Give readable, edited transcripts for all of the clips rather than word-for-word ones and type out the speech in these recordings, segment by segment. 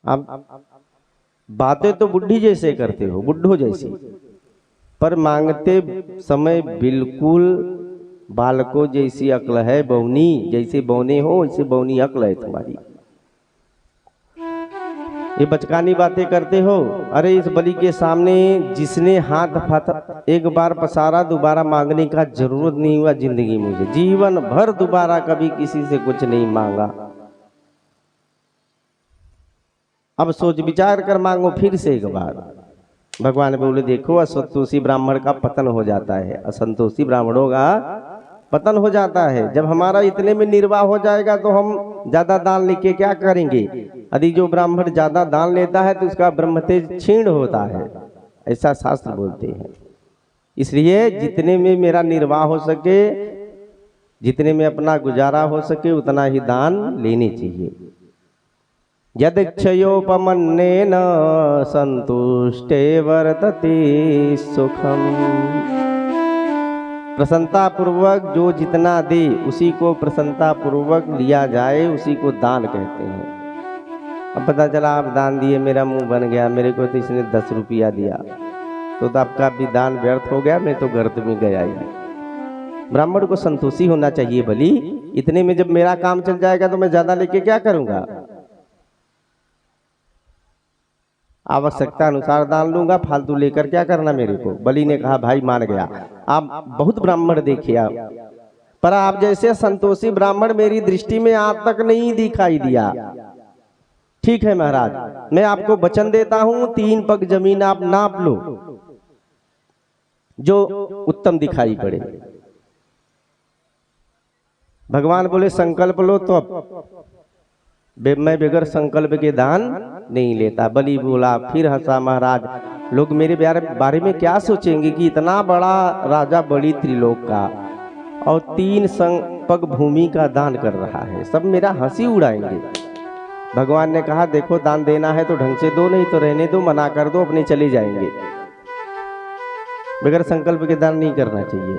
आप बातें तो बुढ़ी जैसे करते हो, बुढ़ो जैसी, पर मांगते समय बिल्कुल बालकों जैसी अक्ल है। बौनी जैसे बौने हो वैसे बौनी अक्ल है तुम्हारी। ये बचकानी बातें करते हो। अरे इस बलि के सामने जिसने हाथ फाथा एक बार पसारा, दोबारा मांगने का जरूरत नहीं हुआ जिंदगी मुझे, जीवन भर दोबारा कभी किसी से कुछ नहीं मांगा। अब सोच विचार कर मांगो फिर से एक बार। भगवान बोले देखो असंतोषी ब्राह्मण का पतन हो जाता है, असंतोषी ब्राह्मणों का पतन हो जाता है। जब हमारा इतने में निर्वाह हो जाएगा तो हम ज्यादा दान लेके क्या करेंगे। यदि जो ब्राह्मण ज्यादा दान लेता है तो उसका ब्रह्मतेज क्षीण होता है, ऐसा शास्त्र बोलते हैं। इसलिए जितने में मेरा निर्वाह हो सके, जितने में अपना गुजारा हो सके उतना ही दान लेने चाहिए। यदक्षयोपमन्नेन संतुष्टे वर्तते सुखम। प्रसन्नता पूर्वक जो जितना दे उसी को प्रसन्नता पूर्वक लिया जाए, उसी को दान कहते हैं। अब पता चला आप दान दिए, मेरा मुंह बन गया, मेरे को तो इसने 10 रुपया दिया, तो आपका भी दान व्यर्थ हो गया, मैं तो गर्त में गया ही। ब्राह्मण को संतोषी होना चाहिए। बलि इतने में जब मेरा काम चल जाएगा तो मैं ज्यादा लेके क्या करूंगा, आवश्यकता अनुसार दान लूंगा, फालतू लेकर क्या करना मेरे को। बलि ने कहा भाई मान गया। आप बहुत ब्राह्मण देखे आप, पर आप जैसे संतोषी ब्राह्मण मेरी दृष्टि में आज तक नहीं दिखाई दिया। ठीक है महाराज, मैं आपको वचन देता हूं 3 पग जमीन आप नाप लो, जो उत्तम दिखाई पड़े। भगवान बोले संकल्प लो, तो अब मैं बगैर संकल्प के दान नहीं लेता। बलि बोला, फिर हंसा महाराज, लोग मेरे बारे में क्या सोचेंगे कि इतना बड़ा राजा बलि त्रिलोक का और 3 पग भूमि का दान कर रहा है, सब मेरा हंसी उड़ाएंगे। भगवान ने कहा देखो दान देना है तो ढंग से दो, नहीं तो रहने दो, मना कर दो, अपने चले जाएंगे। बगैर संकल्प के दान नहीं करना चाहिए।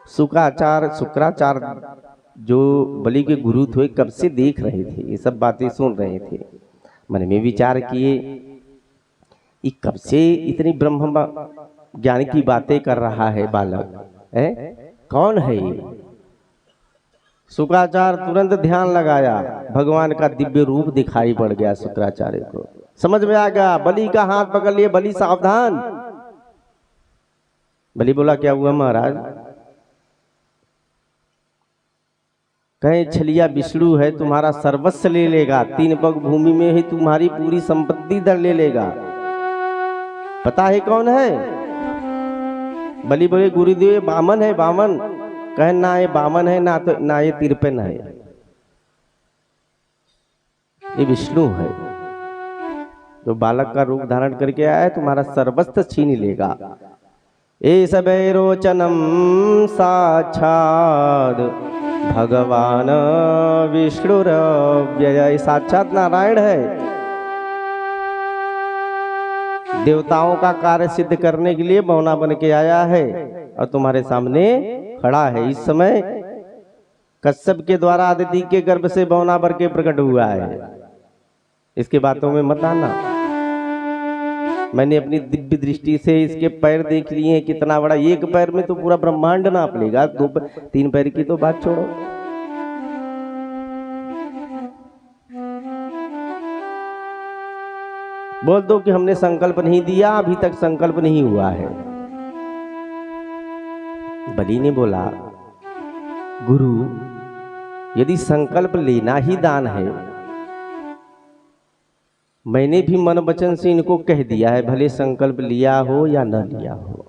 शुक्राचार्य जो बलि के गुरु थे कब से देख रहे थे, ये सब बातें सुन रहे थे, मन में विचार किए ये कब से इतनी ब्रह्म ज्ञान की बातें कर रहा है बालक, कौन है ये। शुक्राचार्य तुरंत ध्यान लगाया, भगवान का दिव्य रूप दिखाई पड़ गया। शुक्राचार्य को समझ में आ गया, बलि का हाथ पकड़ लिए, बलि सावधान। बलि बोला क्या हुआ महाराज। कहे छलिया विष्णु है, तुम्हारा सर्वस्व ले लेगा, 3 पग भूमि में ही तुम्हारी पूरी संपत्ति दर ले लेगा। पता है कौन है। बलि बोले गुरुदेव बामन है, बामन। कहे ना ये बामन है, ना ये तिरपन है, ये विष्णु है जो बालक का रूप धारण करके आया है, तुम्हारा सर्वस्व छीन लेगा। एष वैरोचनम साक्षात् भगवान विष्णुरव्यय। साक्षात नारायण है, देवताओं का कार्य सिद्ध करने के लिए बौना बन के आया है और तुम्हारे सामने खड़ा है। इस समय कश्यप के द्वारा आदिति के गर्भ से बौना भर के प्रकट हुआ है, इसके बातों में मत आना। मैंने अपनी दिव्य दृष्टि से इसके पैर देख लिए हैं, कितना बड़ा, एक पैर में तो पूरा ब्रह्मांड नाप लेगा, 3 पैर की तो बात छोड़ो। बोल दो कि हमने संकल्प नहीं दिया, अभी तक संकल्प नहीं हुआ है। बलि ने बोला गुरु यदि संकल्प लेना ही दान है, मैंने भी मन वचन से इनको कह दिया है, भले संकल्प लिया हो या न लिया हो,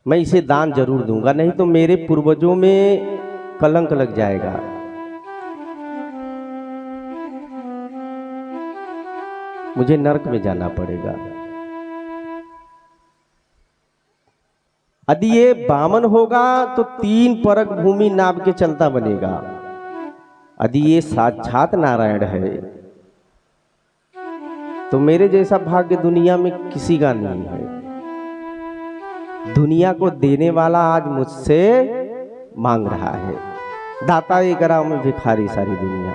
मैं इसे दान जरूर दूंगा, नहीं तो मेरे पूर्वजों में कलंक लग जाएगा। मुझे नरक में जाना पड़ेगा। यदि ये बामन होगा तो 3 परग भूमि नाप के चलता बनेगा। यदि ये साक्षात नारायण है तो मेरे जैसा भाग्य दुनिया में किसी का नहीं है। दुनिया को देने वाला आज मुझसे मांग रहा है, दाता एक राव में भिखारी सारी दुनिया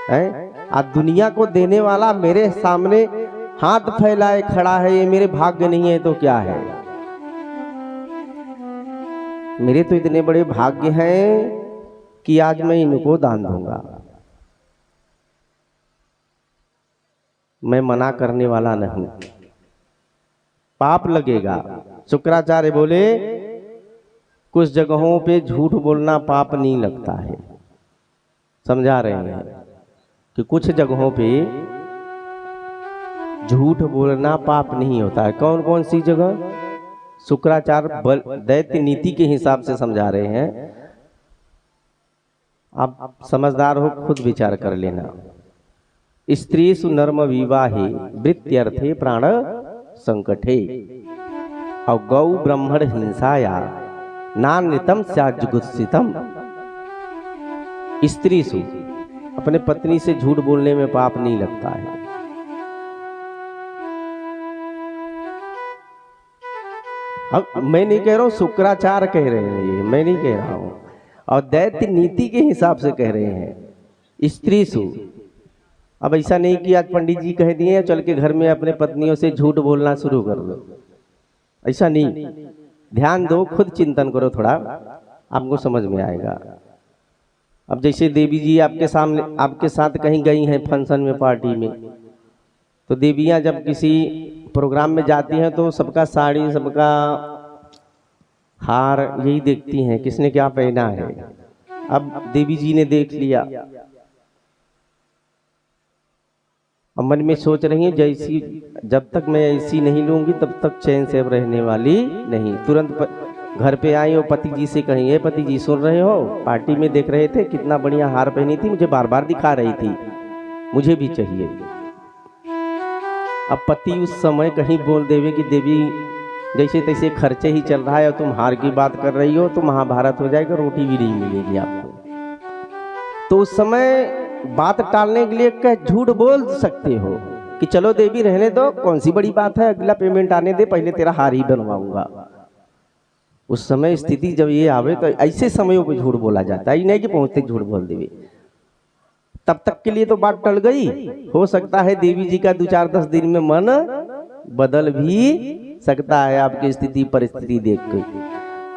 है। आज दुनिया को देने वाला मेरे सामने हाथ फैलाए खड़ा है, ये मेरे भाग्य नहीं है तो क्या है? मेरे तो इतने बड़े भाग्य हैं कि आज मैं इनको दान दूंगा। मैं मना करने वाला नहीं, पाप लगेगा। शुक्राचार्य बोले कुछ जगहों पे झूठ बोलना पाप नहीं लगता है। समझा रहे हैं कि कुछ जगहों पे झूठ बोलना पाप नहीं होता है। कौन कौन सी जगह? शुक्राचार्य दैत्य नीति के हिसाब से समझा रहे हैं। आप समझदार हो, खुद विचार कर लेना। स्त्रीसु नर्म विवाहे वृत्त्यर्थे प्राण संकटे और गौ ब्रह्मण हिंसाया नान्यतम स्याज्जुगुत्सितम। स्त्रीसु अपने पत्नी से झूठ बोलने में पाप नहीं लगता है। अब मैं नहीं कह रहा हूं, शुक्राचार्य कह रहे हैं, ये मैं नहीं कह रहा हूं, और दैत्य नीति के हिसाब से कह रहे हैं। स्त्रीसु, अब ऐसा नहीं कि आज पंडित जी कह दिए चल के घर में अपने पत्नियों से झूठ बोलना शुरू कर दो, ऐसा नहीं। ध्यान दो, खुद चिंतन करो, थोड़ा आपको समझ में आएगा। अब जैसे देवी जी आपके सामने आपके साथ कहीं गई हैं फंक्शन में, पार्टी में, तो देवियां जब किसी प्रोग्राम में जाती हैं तो सबका साड़ी, सबका हार यही देखती हैं किसने क्या पहना है। अब देवी जी ने देख लिया, अब मन में सोच रही हैं जैसी, जब तक मैं ऐसी नहीं लूंगी तब तक चैन से अब रहने वाली नहीं। तुरंत घर पे आई और पति जी से कहीं, पति जी सुन रहे हो, पार्टी में देख रहे थे कितना बढ़िया हार पहनी थी, मुझे बार बार दिखा रही थी, मुझे भी चाहिए। अब पति उस समय कहीं बोल देवे कि देवी जैसे तैसे खर्चे ही चल रहा है और तुम हार की बात कर रही हो तो महाभारत हो जाएगा, रोटी भी नहीं मिलेगी आपको। तो उस समय बात टालने के लिए क्या झूठ बोल सकते हो कि चलो देवी रहने दो, कौन सी बड़ी बात है, अगला पेमेंट आने दे, पहले तेरा हार ही बनवाऊंगा। उस समय स्थिति जब ये आवे तो ऐसे समयों पे झूठ बोला जाता है, नहीं कि पहुंचते झूठ बोल देवे। तब तक के लिए तो बात टल गई, हो सकता है देवी जी का 2-4-10 दिन में मन बदल भी सकता है आपकी स्थिति परिस्थिति देख के।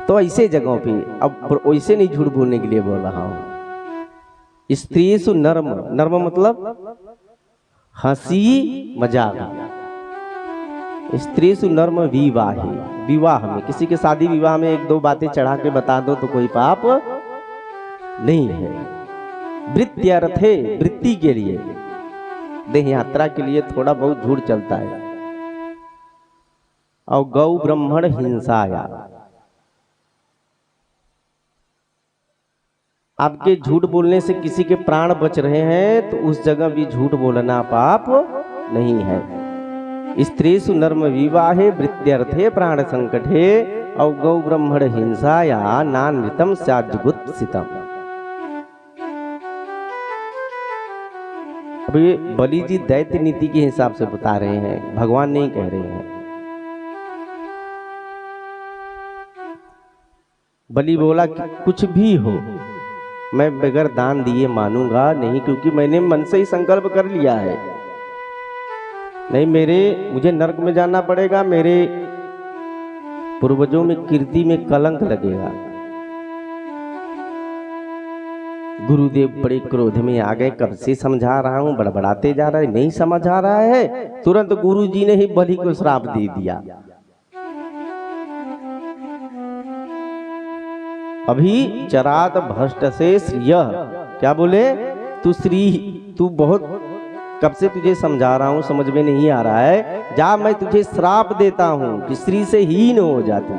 तो ऐसे जगहों पे अब वैसे नहीं झूठ बोलने के लिए बोल रहा हूं। स्त्रीसु नर्म, नर्म मतलब हंसी मजाक। स्त्रीसु नर्म विवाहे, विवाह में, किसी के शादी विवाह में 1-2 बातें चढ़ा के बता दो तो कोई पाप नहीं है। वृत्त्यर्थे, वृत्ति के लिए, देह यात्रा के लिए थोड़ा बहुत झूठ चलता है। और गौ ब्राह्मण हिंसाया, आपके झूठ बोलने से किसी के प्राण बच रहे हैं तो उस जगह भी झूठ बोलना पाप नहीं है। स्त्रीसु नर्म विवाहे वृत्त्यर्थे प्राण संकटे और गौ ब्राह्मण हिंसाया नान्यतम स्याज्जुगुत्सितम। अब ये बलि जी दैत्य नीति के हिसाब से बता रहे हैं, भगवान नहीं कह रहे हैं। बलि बोला कि कुछ भी हो मैं बगैर दान दिए मानूंगा नहीं, क्योंकि मैंने मन से ही संकल्प कर लिया है, नहीं मुझे नरक में जाना पड़ेगा, मेरे पूर्वजों में कीर्ति में कलंक लगेगा। गुरुदेव बड़े क्रोध में आ गए, कब से समझा रहा हूं, बड़बड़ाते जा रहा है, नहीं समझ आ रहा है। तुरंत गुरु जी ने ही बलि को श्राप दे दिया। अभी चरात भ्रष्ट से श्रिय, क्या बोले, तू बहुत, कब से तुझे समझा रहा हूं, समझ में नहीं आ रहा है, जा मैं तुझे श्राप देता हूं कि श्री से हीन हो जा, तू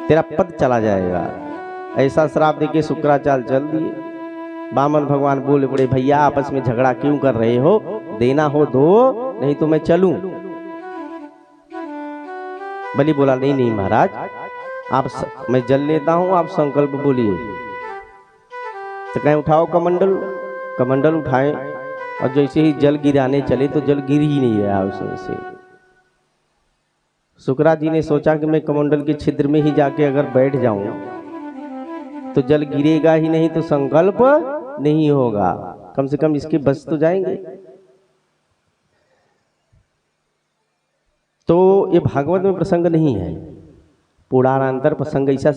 तेरा पद चला जाएगा। ऐसा श्राप देके शुक्राचार्य चल दिए। बामन भगवान बोले, बड़े भैया आपस में झगड़ा क्यों कर रहे हो, देना हो दो, नहीं तो मैं चलूं। बलि बोला, नहीं नहीं महाराज, मैं जल लेता हूं, आप संकल्प बोलिए। तो कहें उठाओ कमंडल, कमंडल उठाए और जैसे ही जल गिराने चले तो जल गिर ही नहीं रहा उसमें से। शुक्रा जी ने सोचा कि मैं कमंडल के छिद्र में ही जाके अगर बैठ जाऊं तो जल गिरेगा ही नहीं, तो संकल्प नहीं होगा। कम से कम इसके बस तो जाएंगे। तो ये भागवत में प्रसंग नहीं है, पुराणांतर प्रसंग ऐसा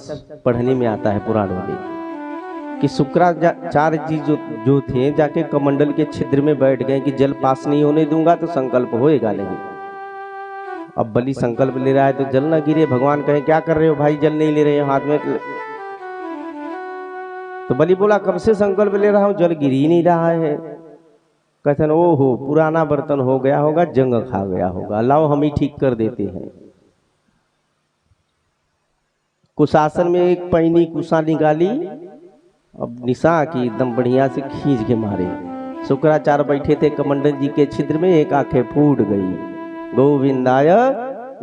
पढ़ने में आता है पुराणों में कि शुक्राचार्य जी जो थे जाके कमंडल के छिद्र में बैठ गए कि जल पास नहीं होने दूंगा तो संकल्प होएगा नहीं। अब बलि संकल्प ले रहा है तो जल ना गिरे। भगवान कहे क्या कर रहे हो भाई, जल नहीं ले रहे हो हाथ में। तो बलि बोला कब से संकल्प ले रहा हूं, जल गिर ही नहीं रहा है। कहते ओहो पुराना बर्तन हो गया होगा, जंग खा गया होगा, लाओ हम ही ठीक कर देते हैं। कुशासन में एक पैनी कुशा निकाली, अब निशा की एकदम बढ़िया से खींच के मारे। शुक्राचार्य बैठे थे कमंडल जी के छिद्र में, एक आंखें फूट गई, गोविंदाय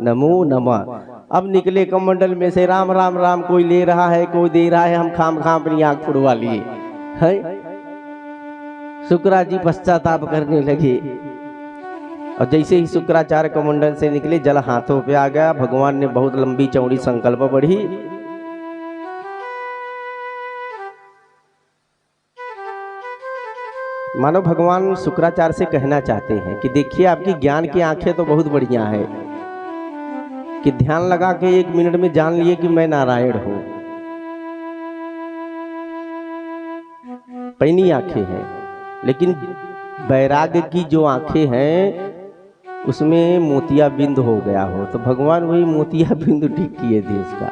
नमो नमः। अब निकले कमंडल में से राम राम राम, कोई ले रहा है कोई दे रहा है, हम खाम खाम अपनी आंख फुड़वा लिए है। शुक्रा जी पश्चाताप करने लगे और जैसे ही शुक्राचार्य कमंडल से निकले जल हाथों पे आ गया। भगवान ने बहुत लंबी चौड़ी संकल्प पढ़ी। मानो भगवान शुक्राचार्य से कहना चाहते हैं कि देखिए आपकी ज्ञान की आंखें तो बहुत बढ़िया है कि ध्यान लगा के 1 मिनट में जान लिए कि मैं नारायण हूं। पैनी आंखें हैं, लेकिन वैराग्य की जो आंखें हैं उसमें मोतिया बिंद हो गया हो, तो भगवान वही मोतिया बिंदु ठीक किए थे उसका।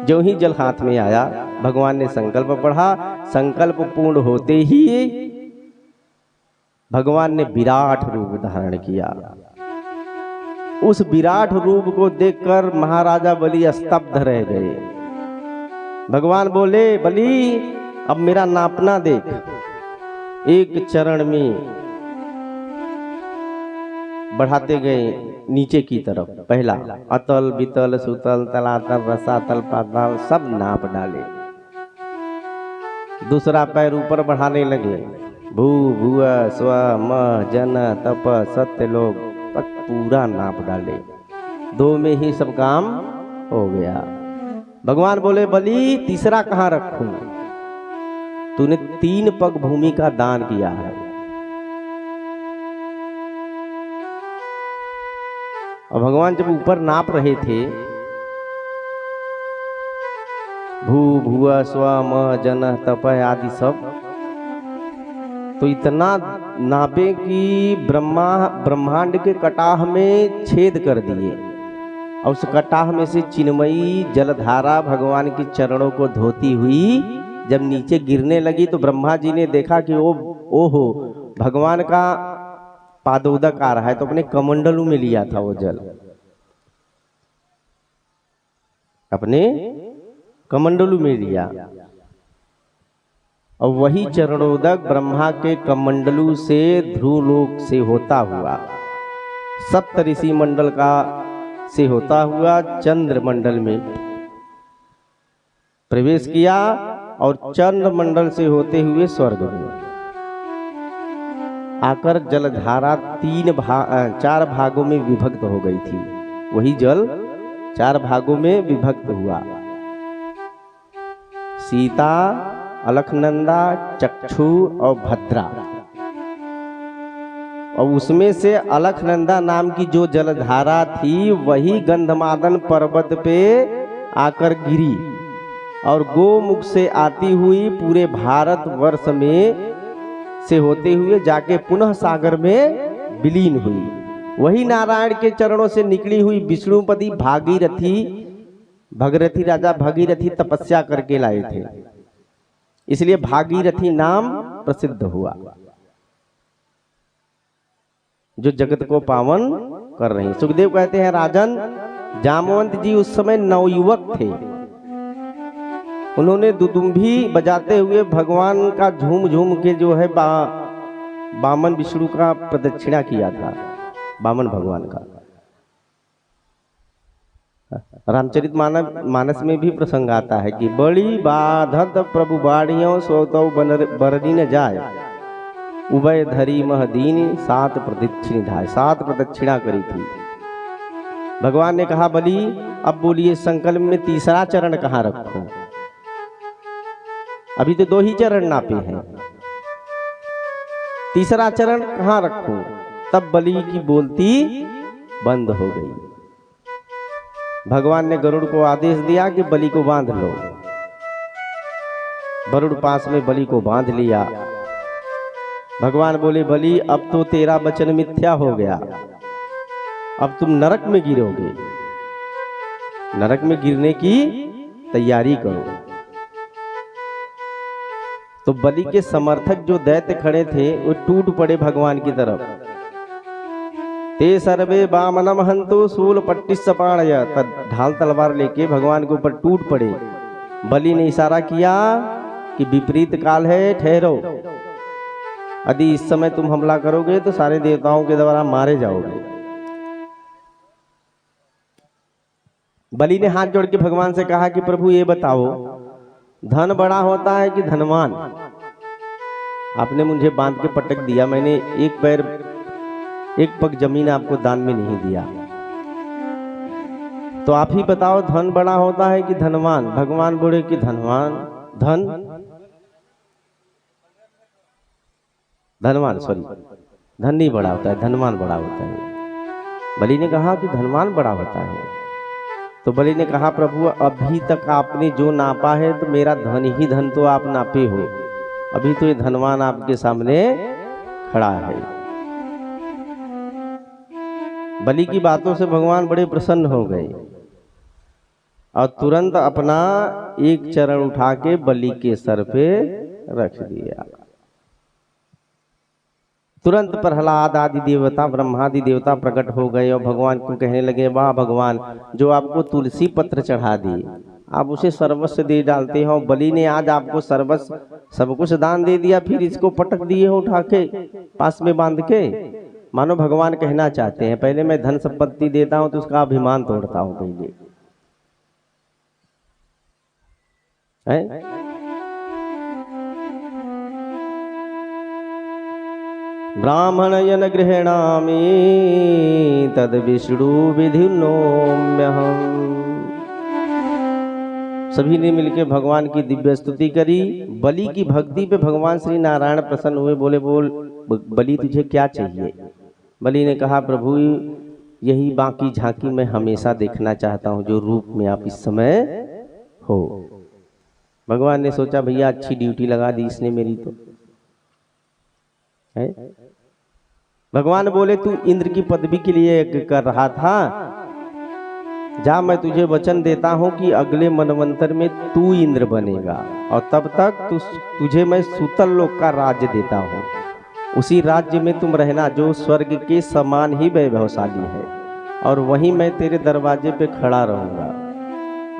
जो ही जल हाथ में आया भगवान ने संकल्प पढ़ा। संकल्प पूर्ण होते ही भगवान ने विराट रूप धारण किया। उस विराट रूप को देखकर महाराजा बलि स्तब्ध रह गए। भगवान बोले बलि अब मेरा नापना देख। एक चरण में बढ़ाते गए नीचे की तरफ, पहला अतल वितल सुतल तलातल रसातल पाताल सब नाप डाले। दूसरा पैर ऊपर बढ़ाने लगे, भू भुआ स्व मह जन तप सत्य लोग तक पूरा नाप डाले। 2 में ही सब काम हो गया। भगवान बोले बलि तीसरा कहाँ रखूं, तूने 3 पग भूमि का दान किया है। और भगवान जब ऊपर नाप रहे थे, भू भुआ स्व म जन तप आदि सब, तो इतना नापे कि ब्रह्मांड के कटाह में छेद कर दिए। और उस कटाह में से चिन्मयी जलधारा भगवान के चरणों को धोती हुई जब नीचे गिरने लगी तो ब्रह्मा जी ने देखा कि ओहो भगवान का पादोदक आ रहा है, तो अपने कमंडलू में लिया था वो जल, अपने कमंडलू में लिया। और वही चरणोदक ब्रह्मा के कमंडलू से ध्रुवलोक से होता हुआ सप्त ऋषि मंडल का से होता हुआ चंद्र मंडल में प्रवेश किया और चंद्र मंडल से होते हुए स्वर्ग में आकर जलधारा 4 भागों में विभक्त हो गई थी। वही जल 4 भागों में विभक्त हुआ। सीता, अलखनंदा, चक्षु और भद्रा। और उसमें से अलखनंदा नाम की जो जलधारा थी वही गंधमादन पर्वत पे आकर गिरी और गोमुख से आती हुई पूरे भारत वर्ष में से होते हुए जाके पुनः सागर में विलीन हुई। वही नारायण के चरणों से निकली हुई विष्णुपति भगीरथी राजा भगीरथी तपस्या करके लाए थे, इसलिए भागीरथी नाम प्रसिद्ध हुआ, जो जगत को पावन कर रहे हैं। सुखदेव कहते हैं राजन जामवंत जी उस समय नवयुवक थे। उन्होंने दुदुम्भी बजाते हुए भगवान का झूम झूम के जो है बामन विष्णु का प्रदक्षिणा किया था, बामन भगवान का। रामचरित मानस में भी प्रसंग आता है कि बड़ी बाधत प्रभु बाड़ियों सोतौ बरनी न जाए, उभय धरी महदीन 7 प्रदक्षिण धाय। 7 प्रदक्षिणा करी थी। भगवान ने कहा बलि अब बोलिए संकल्प में तीसरा चरण कहाँ रखूं? अभी तो 2 ही चरण नापे हैं, तीसरा चरण कहाँ रखूं? तब बलि की बोलती बंद हो गई। भगवान ने गरुड़ को आदेश दिया कि बलि को बांध लो। गरुड़ पास में बलि को बांध लिया। भगवान बोले बलि अब तो तेरा वचन मिथ्या हो गया, अब तुम नरक में गिरोगे, नरक में गिरने की तैयारी करो। तो बलि के समर्थक जो दैत्य खड़े थे वो टूट पड़े भगवान की तरफ। ते सर्वे वामनम हंतो शूल पट्टी सपाणय, ढाल तलवार लेके भगवान के ऊपर टूट पड़े। बलि ने इशारा किया कि विपरीत काल है, ठहरो, यदि इस समय तुम हमला करोगे तो सारे देवताओं के द्वारा मारे जाओगे। बलि ने हाथ जोड़ के भगवान से कहा कि प्रभु ये बताओ, धन बड़ा होता है कि धनवान? आपने मुझे बांध के पटक दिया, मैंने एक पैर एक पग जमीन आपको दान में नहीं दिया, तो आप ही बताओ धन बड़ा होता है कि धनवान? भगवान बोले कि धनवान, धनवान धन नहीं बड़ा होता है, धनवान बड़ा होता है। बलि ने कहा कि धनवान बड़ा होता है। तो बलि ने कहा प्रभु अभी तक आपने जो नापा है तो मेरा धन ही धन तो आप नापे हो, अभी तो ये धनवान आपके सामने खड़ा है। बलि की बातों से भगवान बड़े प्रसन्न हो गए और तुरंत अपना एक चरण उठा के बलि के सर पे रख दिया। तुरंत प्रहलाद आदि देवता, ब्रह्मादि देवता प्रकट हो गए और भगवान को कहने लगे वाह भगवान, जो आपको तुलसी पत्र चढ़ा दिए आप उसे सर्वस्व दे डालते हो। बलि ने आज आपको सर्वस्व सब कुछ दान दे दिया, फिर इसको पटक दिए हो उठा के पास में बांध के। मानो भगवान कहना चाहते हैं पहले मैं धन संपत्ति देता हूं तो उसका अभिमान तोड़ता हूं पहले, है? ब्राह्मणयन गृहणामि तद विष्णु विधिनोम्यहम्। सभी ने मिलकर भगवान की दिव्य स्तुति करी। बलि की भक्ति पे भगवान श्री नारायण प्रसन्न हुए, बोले बोल बलि तुझे क्या चाहिए? बलि ने कहा प्रभु यही बाकी झांकी मैं हमेशा देखना चाहता हूँ जो रूप में आप इस समय हो। भगवान ने सोचा भैया अच्छी ड्यूटी लगा दी इसने मेरी तो, है? भगवान बोले तू इंद्र की पदवी के लिए यज्ञ कर रहा था, जा मैं तुझे वचन देता हूं कि अगले मनवंतर में तू इंद्र बनेगा और तब तक तुझे मैं सूतल लोक का राज्य देता हूं। उसी राज्य में तुम रहना जो स्वर्ग के समान ही वैभवशाली है, और वहीं मैं तेरे दरवाजे पे खड़ा रहूंगा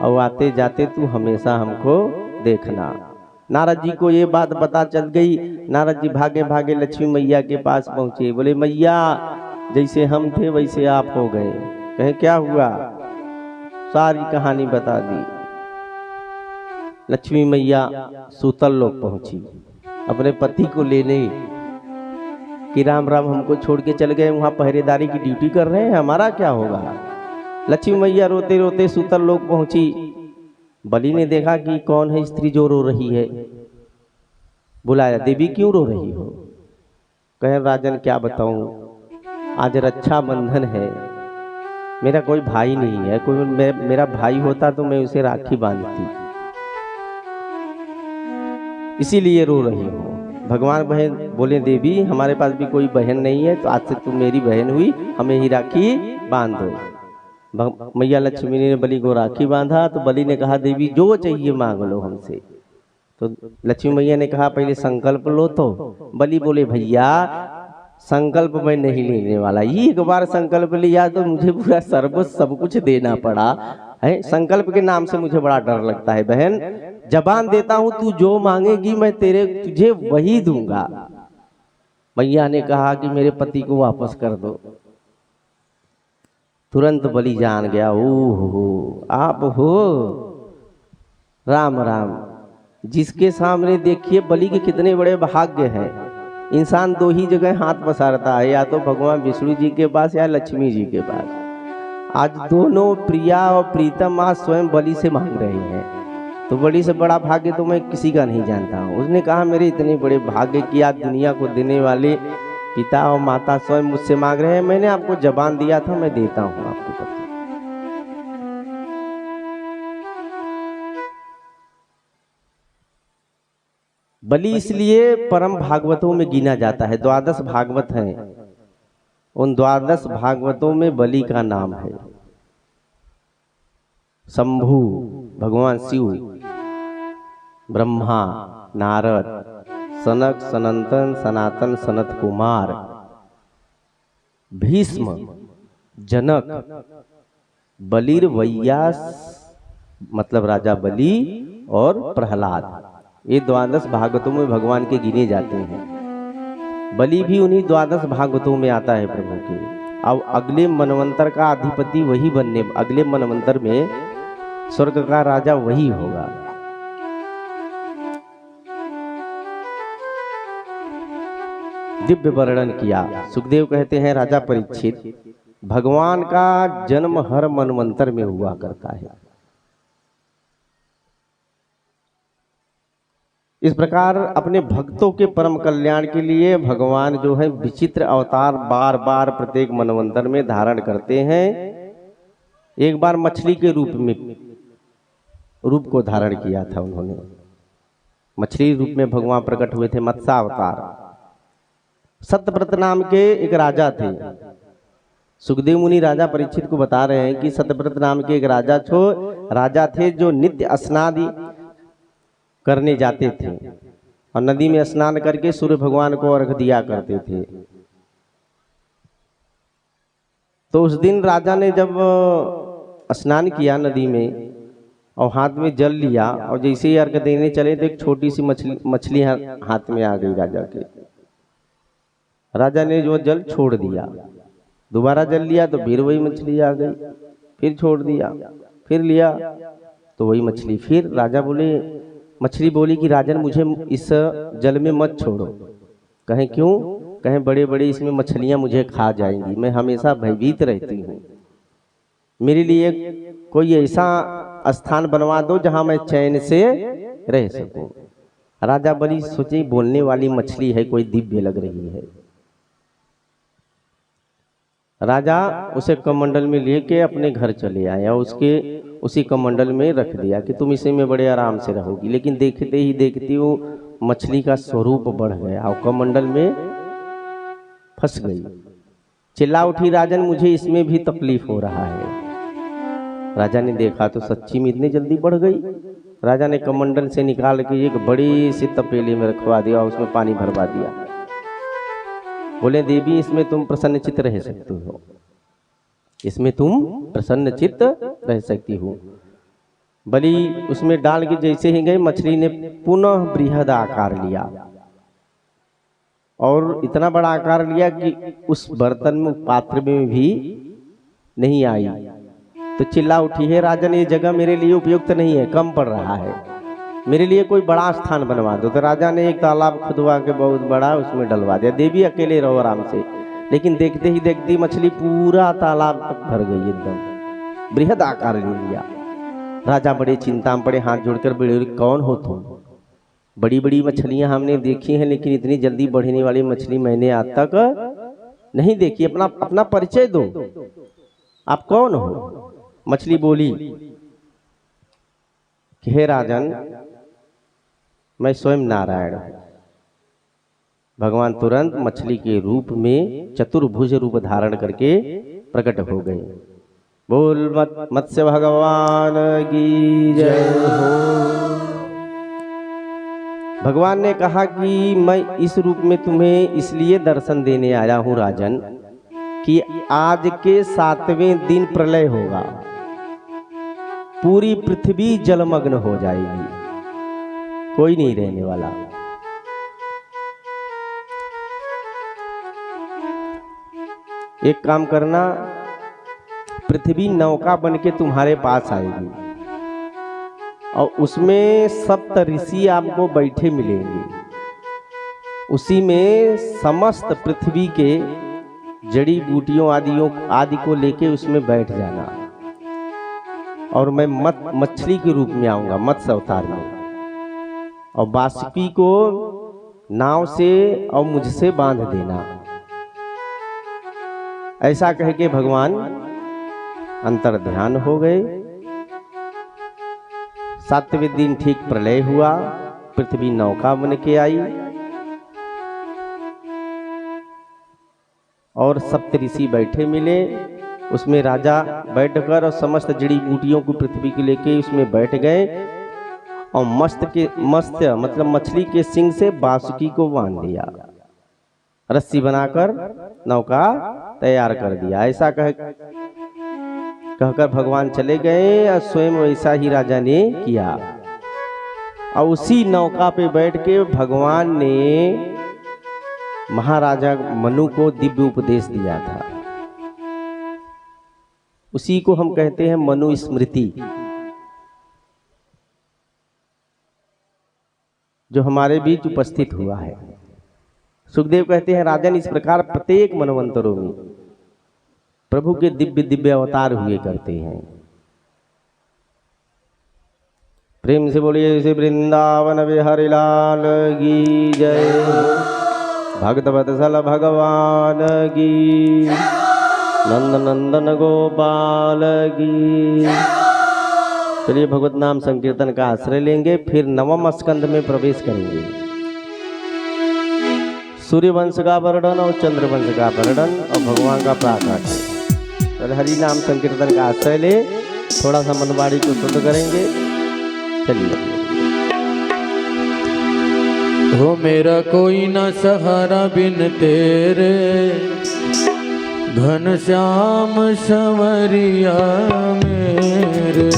और आते जाते तू हमेशा हमको देखना। नारद जी को ये बात पता चल गई। नारद जी भागे भागे लक्ष्मी मैया के पास पहुंचे, बोले मैया जैसे हम थे वैसे आप हो गए। कहे क्या हुआ? सारी कहानी बता दी। लक्ष्मी मैया सूतल लोक पहुंची अपने पति को लेने कि राम राम हमको छोड़ के चल गए, वहां पहरेदारी की ड्यूटी कर रहे हैं, हमारा क्या होगा? लक्ष्मी मैया रोते रोते सूतल लोक पहुंची। बलि ने देखा कि कौन है स्त्री जो रो रही है, बुलाया, देवी क्यों रो रही हो? कहे राजन क्या बताऊं, आज रक्षाबंधन है, मेरा कोई भाई नहीं है, कोई मेरा भाई होता तो मैं उसे राखी बांधती, इसीलिए रो रही हूँ। भगवान बहन बोले देवी हमारे पास भी कोई बहन नहीं है, तो आज से तुम मेरी बहन हुई, हमें ही राखी बांध दो। मैया लक्ष्मी ने बलि को राखी बांधा तो बलि ने कहा देवी जो चाहिए मांग लो हमसे। तो लक्ष्मी मैया ने कहा पहले संकल्प लो। तो बलि बोले भैया संकल्प मैं नहीं लेने वाला, ये एक बार संकल्प लिया तो मुझे पूरा सर्वस्व सब कुछ देना पड़ा है। संकल्प के नाम से मुझे बड़ा डर लगता है। बहन जबान देता हूं तू जो मांगेगी मैं तुझे वही दूंगा। मैया ने कहा कि मेरे पति को वापस कर दो। तुरंत बलि जान गया, ओहो आप हो राम राम। जिसके सामने देखिए बलि के कितने बड़े भाग्य हैं। इंसान दो ही जगह हाथ पसारता है, या तो भगवान विष्णु जी के पास या लक्ष्मी जी के पास। आज दोनों प्रिया और प्रीतम आज स्वयं बलि से मांग रहे हैं। तो बलि से बड़ा भाग्य तो मैं किसी का नहीं जानता हूँ। उसने कहा मेरे इतने बड़े भाग्य की आज दुनिया को देने वाले पिता और माता स्वयं मुझसे मांग रहे हैं। मैंने आपको जबान दिया था, मैं देता हूँ आपको पति। बलि इसलिए परम भागवतों में गिना जाता है। 12 भागवत हैं, उन 12 भागवतों में बलि का नाम है। शंभु भगवान शिव, ब्रह्मा, नारद, सनक, सनंतन, सनातन, सनत कुमार, भीष्म, जनक, बलिर, वैयास मतलब राजा बलि और प्रहलाद, ये 12 भागवतों में भगवान के गिने जाते हैं। बलि भी उन्हीं 12 भागवतों में आता है प्रभु के। अब अगले मनवंतर का अधिपति वही बनने, अगले मनवंतर में स्वर्ग का राजा वही होगा। दिव्य वर्णन किया। सुखदेव कहते हैं राजा परीक्षित, भगवान का जन्म हर मनवंतर में हुआ करता है। इस प्रकार अपने भक्तों के परम कल्याण के लिए भगवान जो है विचित्र अवतार बार बार प्रत्येक मनवंतर में धारण करते हैं। एक बार मछली के रूप को धारण किया था उन्होंने। मछली रूप में भगवान प्रकट हुए थे, मत्स्यावतार। सत्यव्रत नाम के एक राजा थे। सुखदेव मुनि राजा परीक्षित को बता रहे हैं कि सत्यव्रत नाम के एक राजा थे जो नित्य स्नान करने जाते थे और नदी में स्नान करके सूर्य भगवान को अर्घ दिया करते थे। तो उस दिन राजा ने जब स्नान किया नदी में और हाथ में जल लिया और जैसे ही अर्घ देने चले तो एक छोटी सी मछली हाथ में आ गई राजा के। राजा ने जो जल छोड़ दिया, दोबारा जल लिया तो फिर वही मछली आ गई, फिर छोड़ दिया, फिर लिया तो वही मछली। फिर राजा बोले, मछली बोली कि राजन मुझे इस जल में मत छोड़ो। कहें क्यों? कहें बड़े बड़े इसमें मछलियां मुझे खा जाएंगी, मैं हमेशा भयभीत रहती हूँ। मेरे लिए कोई ऐसा स्थान बनवा दो जहां मैं चैन से रह सकूं। राजा बलि सोचे बोलने वाली मछली है, कोई दिव्य लग रही है। राजा उसे कमंडल में लेके अपने घर चले आए और उसी कमंडल में रख दिया कि तुम इसी में बड़े आराम से रहोगी। लेकिन देखते ही देखती वो मछली का स्वरूप बढ़ गया और कमंडल में फंस गई। चिल्ला उठी, राजन मुझे इसमें भी तकलीफ हो रहा है। राजा ने देखा तो सच्ची में इतनी जल्दी बढ़ गई। राजा ने कमंडल से निकाल के एक बड़ी सी तपेली में रखवा दिया और उसमें पानी भरवा दिया। बोले देवी इसमें तुम प्रसन्न चित्त रह सकती हो, इसमें तुम प्रसन्न चित्त रह सकती हो। बलि उसमें डाल के जैसे ही गए, मछली ने पुनः बृहद आकार लिया और इतना बड़ा आकार लिया कि उस बर्तन में पात्र में भी नहीं आई। तो चिल्ला उठी, है राजन ये जगह मेरे लिए उपयुक्त नहीं है, कम पड़ रहा है, मेरे लिए कोई बड़ा स्थान बनवा दो। तो राजा ने एक तालाब खुदवा के बहुत बड़ा उसमें डलवा दिया। देवी अकेले रहो आराम से। लेकिन देखते ही देखती मछली पूरा तालाब तक भर गई, एकदम बृहद आकार ले लिया। राजा बड़े चिंता में पड़े, हाथ जोड़कर बोले, कौन हो तुम? बड़ी बड़ी मछलियां हमने देखी हैं लेकिन इतनी जल्दी बढ़ने वाली मछली मैंने आज तक नहीं देखी। अपना परिचय दो, आप कौन हो? मछली बोली कि हे राजन मैं स्वयं नारायण हूं। भगवान तुरंत मछली के रूप में चतुर्भुज रूप धारण करके प्रकट हो गए। बोल मत्स्य भगवान की जय हो। भगवान ने कहा कि मैं इस रूप में तुम्हें इसलिए दर्शन देने आया हूं राजन कि आज के 7वें दिन प्रलय होगा, पूरी पृथ्वी जलमग्न हो जाएगी, कोई नहीं रहने वाला। एक काम करना, पृथ्वी नौका बन के तुम्हारे पास आएगी और उसमें 7 ऋषि आपको बैठे मिलेंगे। उसी में समस्त पृथ्वी के जड़ी बूटियों आदि को लेके उसमें बैठ जाना, और मैं मछली के रूप में आऊंगा, मत्स्य अवतार में, और बासुकी को नाव से और मुझसे बांध देना। ऐसा कह के भगवान अंतर ध्यान हो गए। 7वें दिन ठीक प्रलय हुआ, पृथ्वी नौका बन के आई और सप्तऋषि बैठे मिले। उसमें राजा बैठकर और समस्त जड़ी बूटियों को पृथ्वी को लेके उसमें बैठ गए और मत्स्य मतलब मछली के सिंग से बासुकी को बांध दिया, रस्सी बनाकर नौका तैयार कर दिया। ऐसा कहकर भगवान चले गए और स्वयं वैसा ही राजा ने किया। और उसी नौका पे बैठ के भगवान ने महाराजा मनु को दिव्य उपदेश दिया था। उसी को हम कहते हैं मनु स्मृति, जो हमारे बीच उपस्थित हुआ है। सुखदेव कहते हैं राजन, इस प्रकार प्रत्येक मनवंतरों में प्रभु के दिव्य दिव्य अवतार हुए करते हैं। प्रेम से बोलिए श्री वृंदावन बिहारी लाल की जय, भक्त वत्सल भगवान की, नंद नंदन गोपाल की। चलिए भगवत नाम संकीर्तन का आश्रय लेंगे, फिर 9वें स्कंध में प्रवेश करेंगे। सूर्य वंश का वर्णन और चंद्र वंश का वर्णन और भगवान का प्राकट्य। चल हरि नाम संकीर्तन का आश्रय ले, थोड़ा सा मनवाड़ी को शुद्ध करेंगे। चलिए। हो मेरा कोई न सहारा बिन तेरे, घन श्याम संवरिया मेरे।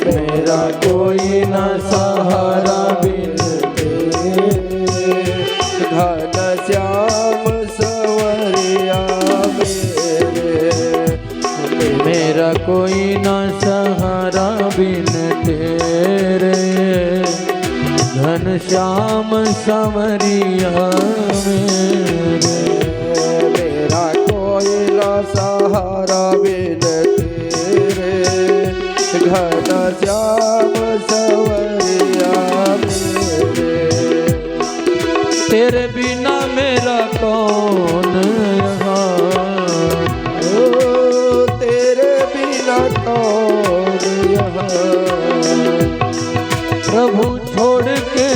मेरा कोई न सहारा बिन तेरे, घन श्याम संवरिया मेरे। मेरा कोई न सहारा बिन तेरे, घन श्याम संवरिया मेरे। मेरा कोई ना सहारा बिन तेरे, घन श्याम संवरिया मेरे। तेरे बिना मेरा कौन यहाँ, ओ तेरे बिना कौन यहाँ। प्रभु छोड़ के